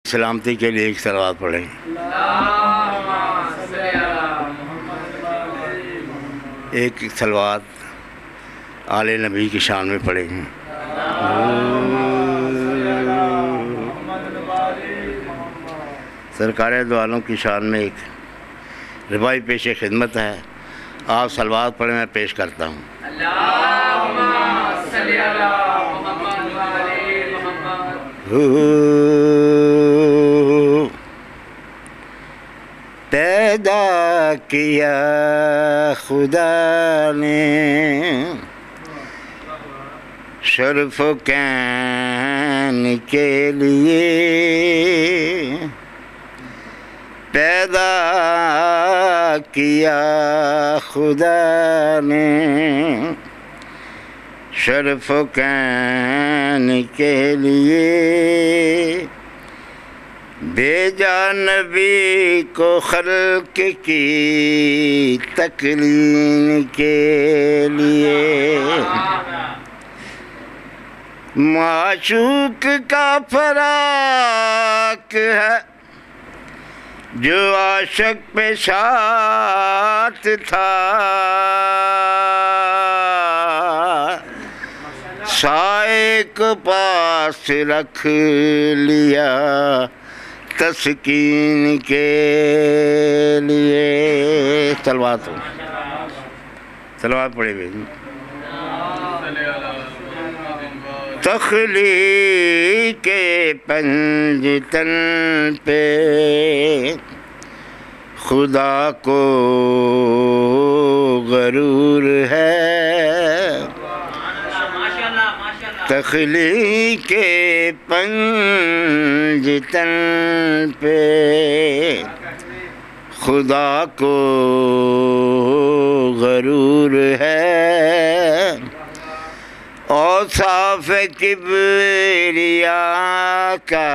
سلامتی کے لیے ایک صلوات پڑھیں۔ ایک صلوات آل نبی کی شان میں پڑھیں۔ سرکار دو عالم کی شان میں ایک ربائی پیش خدمت ہے، آپ صلوات پڑھیں، میں پیش کرتا ہوں۔ پیدا کیا خدا نے شرف و کین کے لیے، پیدا کیا خدا نے شرف و کین کے لیے، بھیجا نبی کو خلق کی تکریم کے لیے، معشوق کا فراق ہے جو عاشق پہ ساتھ تھا، سائے کو پاس رکھ لیا تسکین کے لیے۔ صلوات پڑھے ہوئے۔ تخلیق پنجتن پہ خدا کو غرور ہے، تخلیق پنجتن پہ خدا کو غرور ہے، اوصاف کبریا کا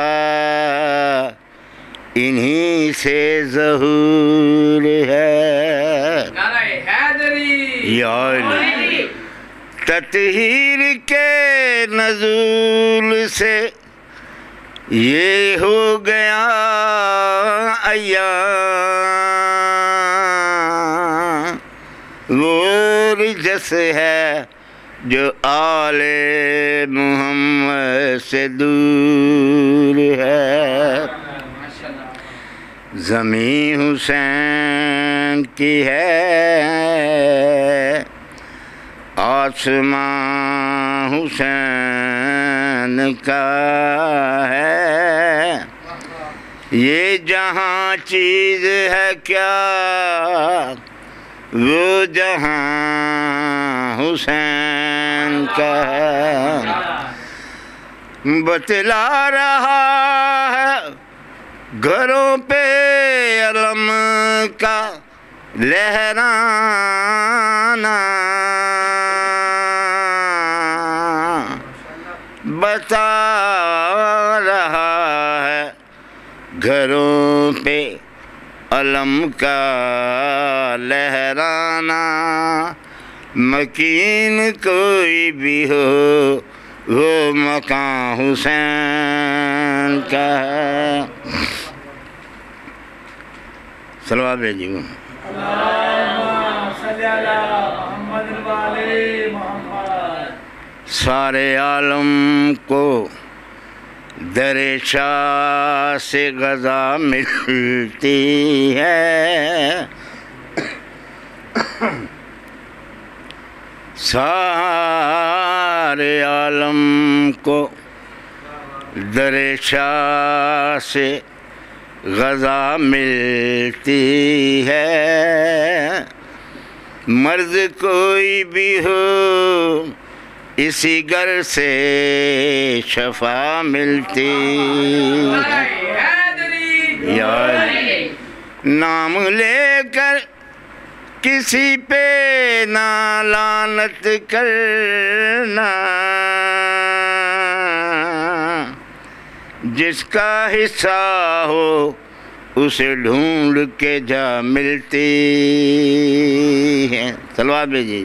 انہی سے ظہور ہے۔ یا علی تطہیر کے نزول سے یہ ہو گیا ایام، وہ رجس ہے جو آل محمد سے دور ہے، زمین حسین کی ہے، آسمان حسین کا ہے، یہ جہاں چیز ہے کیا وہ جہاں حسین کا ہے، بتلا رہا ہے گھروں پہ علم کا لہرانا، بتا رہا ہے گھروں پہ علم کا لہرانا، مکین کوئی بھی ہو وہ مقام حسین کا ہے۔ صلوات بھیجیے۔ سارے عالم کو در شاہ سے غذا ملتی ہے، سارے عالم کو در شاہ سے غذا ملتی ہے، مرض کوئی بھی ہو اسی گھر سے شفا ملتی ہے، یا علی نام لے کر کسی پہ نہ لعنت کرنا، جس کا حصہ ہو اسے ڈھونڈ کے جا ملتی ہے۔ صلوات بھیجیے۔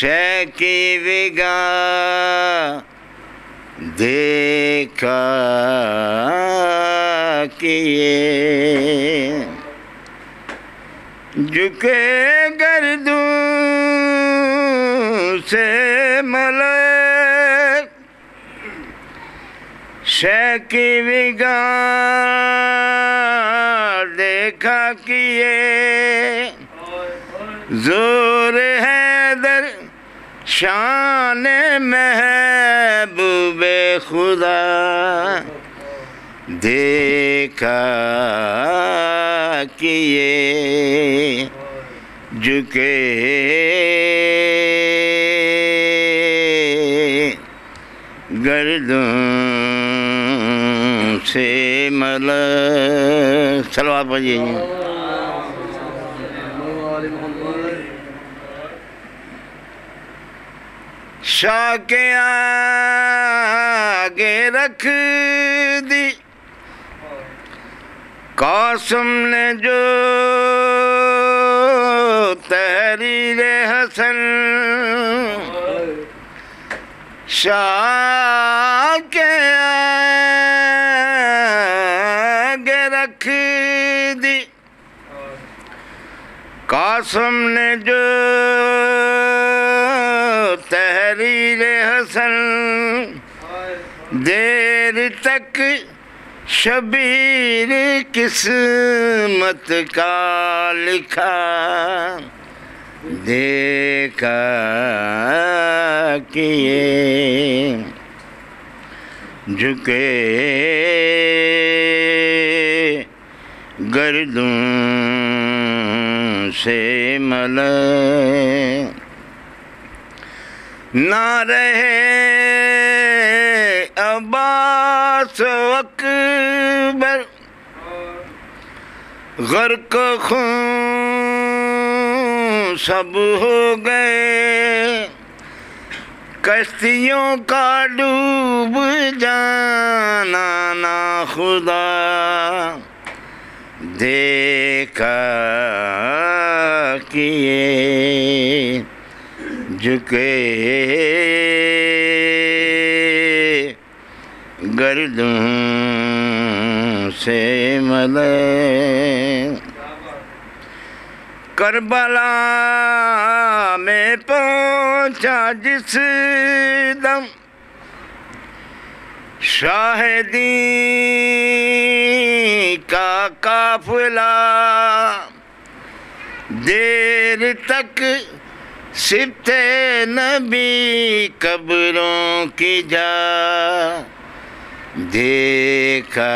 شے کی وگاہ دیکھا کیے جھکے گردوں سے ملے شے کی وگاہ دیکھا کیے زور حیدر شان محبوب خدا دیکھا کیے جھکے گردوں سے ملا صلوات پڑھیے شاہ کے آگے رکھ دی قاسم نے جو تحریر حسن شاہ کے آگے رکھ دی قاسم نے جو تحریر حسن دیر تک شبیر قسمت کا لکھا دیکھا کیے جھکے گردوں سے ملے نہ رہے عباس و اکبر غرق خون سب ہو گئے کشتیوں کا ڈوب جانا نا خدا دیکھا کیے جھکے گردوں سے ملے کربلا میں پہنچا جس دم شاہدین کا قافلہ دیر تک صبت نبی قبروں کی جا دیکھا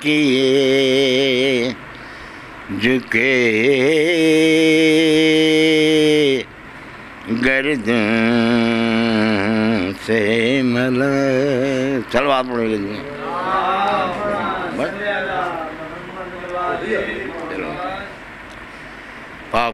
کیے جھکے گردوں سے ملے صلوات پڑھیں گے